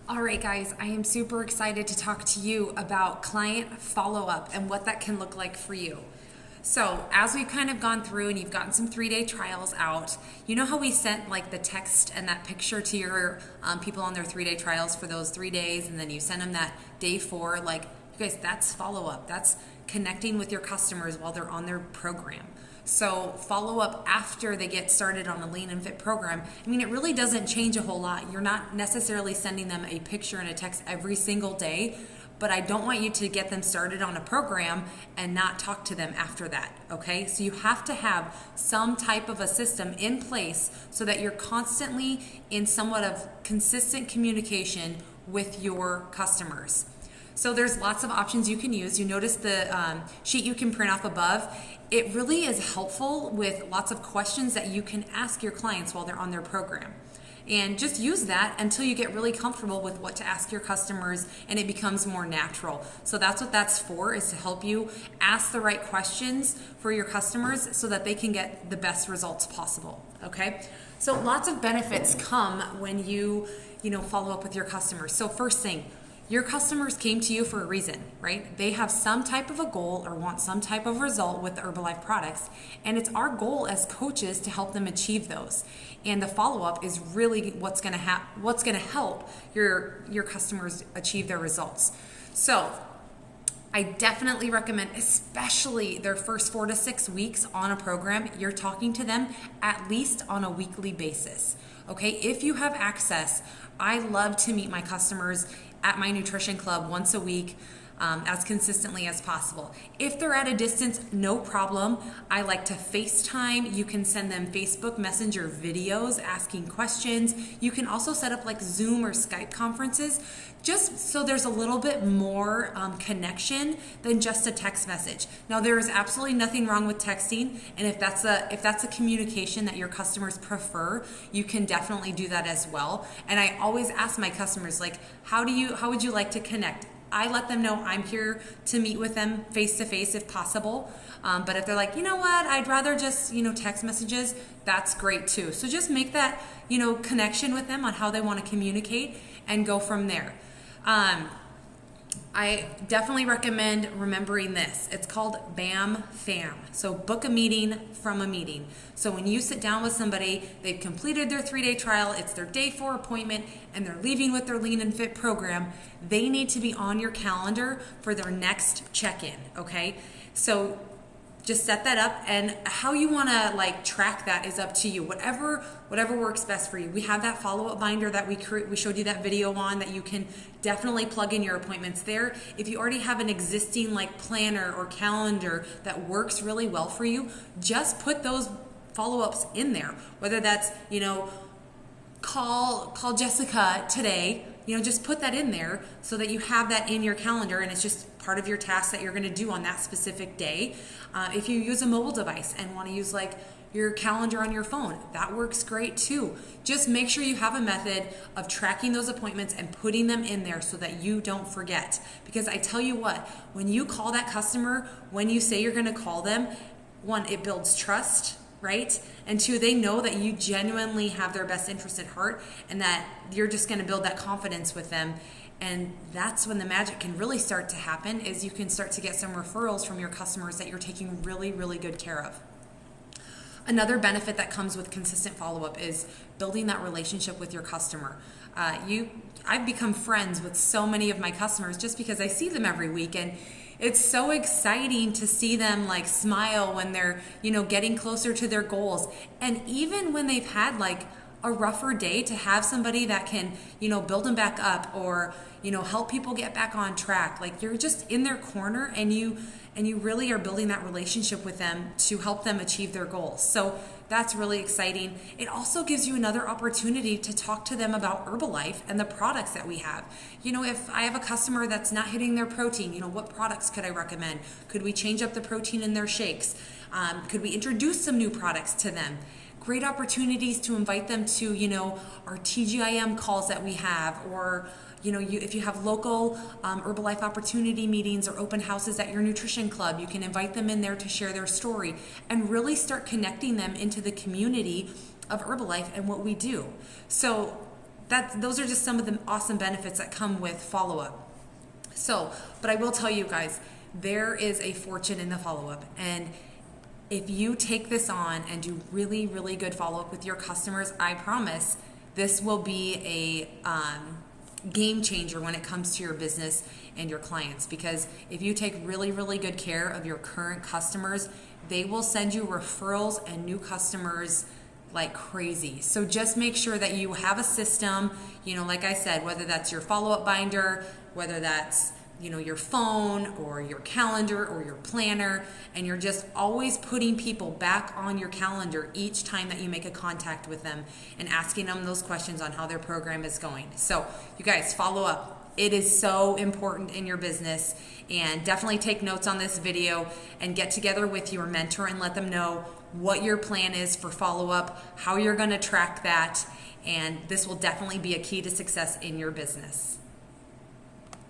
All right, guys, I am super excited to talk to you about client follow-up and what that can look like for you. So, as we've kind of gone through and you've gotten some 3-day trials out, you know how we sent like the text and that picture to your people on their 3-day trials for those 3 days, and then you send them that day 4. Like, you guys, that's follow-up. That's connecting with your customers while they're on their program. So follow up after they get started on a Lean and Fit program. I mean, it really doesn't change a whole lot. You're not necessarily sending them a picture and a text every single day, but I don't want you to get them started on a program and not talk to them after that, okay? So you have to have some type of a system in place so that you're constantly in somewhat of consistent communication with your customers. So there's lots of options you can use. You notice the sheet you can print off above. It really is helpful with lots of questions that you can ask your clients while they're on their program. And just use that until you get really comfortable with what to ask your customers and it becomes more natural. So that's what that's for, is to help you ask the right questions for your customers so that they can get the best results possible, okay? So lots of benefits come when you follow up with your customers. So first thing, your customers came to you for a reason, right? They have some type of a goal or want some type of result with the Herbalife products, and it's our goal as coaches to help them achieve those. And the follow-up is really what's going to help your customers achieve their results. So I definitely recommend, especially their first 4 to 6 weeks on a program, you're talking to them at least on a weekly basis. Okay, if you have access, I love to meet my customers at my nutrition club once a week, as consistently as possible. If they're at a distance, no problem. I like to FaceTime. You can send them Facebook Messenger videos asking questions. You can also set up like Zoom or Skype conferences, just so there's a little bit more connection than just a text message. Now, there is absolutely nothing wrong with texting, and if that's a communication that your customers prefer, you can definitely do that as well. And I always ask my customers, like, how would you like to connect? I let them know I'm here to meet with them face to face if possible. But if they're like, you know what, I'd rather just, text messages, that's great too. So just make that, connection with them on how they want to communicate and go from there. I definitely recommend remembering this. It's called BAM FAM. So book a meeting from a meeting. So when you sit down with somebody, they've completed their 3-day trial, it's their day 4 appointment, and they're leaving with their Lean and Fit program, they need to be on your calendar for their next check-in, okay? So just set that up, and how you want to track that is up to you. Whatever works best for you. We have that follow-up binder that we showed you that video on that you can definitely plug in your appointments there. If you already have an existing planner or calendar that works really well for you, just put those follow-ups in there. Whether that's call Jessica today. Just put that in there so that you have that in your calendar and it's just part of your task that you're going to do on that specific day. If you use a mobile device and want to use your calendar on your phone, that works great too. Just make sure you have a method of tracking those appointments and putting them in there so that you don't forget. Because I tell you what, when you call that customer, when you say you're going to call them, 1, it builds trust, right? And 2, they know that you genuinely have their best interest at heart and that you're just going to build that confidence with them. And that's when the magic can really start to happen, is you can start to get some referrals from your customers that you're taking really, really good care of. Another benefit that comes with consistent follow-up is building that relationship with your customer. I've become friends with so many of my customers just because I see them every week, and it's so exciting to see them smile when they're, getting closer to their goals. And even when they've had a rougher day, to have somebody that can, build them back up or, help people get back on track. You're just in their corner and you really are building that relationship with them to help them achieve their goals. So that's really exciting. It also gives you another opportunity to talk to them about Herbalife and the products that we have. If I have a customer that's not hitting their protein, what products could I recommend? Could we change up the protein in their shakes? Could we introduce some new products to them? Great opportunities to invite them to, our TGIM calls that we have, or if you have local Herbalife opportunity meetings or open houses at your nutrition club, you can invite them in there to share their story and really start connecting them into the community of Herbalife and what we do. So those are just some of the awesome benefits that come with follow-up. So, but I will tell you guys, there is a fortune in the follow-up. And if you take this on and do really, really good follow-up with your customers, I promise this will be a game changer when it comes to your business and your clients. Because if you take really, really good care of your current customers, they will send you referrals and new customers like crazy. So just make sure that you have a system, like I said, whether that's your follow-up binder, whether that's your phone or your calendar or your planner, and you're just always putting people back on your calendar each time that you make a contact with them and asking them those questions on how their program is going. So you guys, follow up. It is so important in your business, and definitely take notes on this video and get together with your mentor and let them know what your plan is for follow-up, how you're going to track that, and this will definitely be a key to success in your business.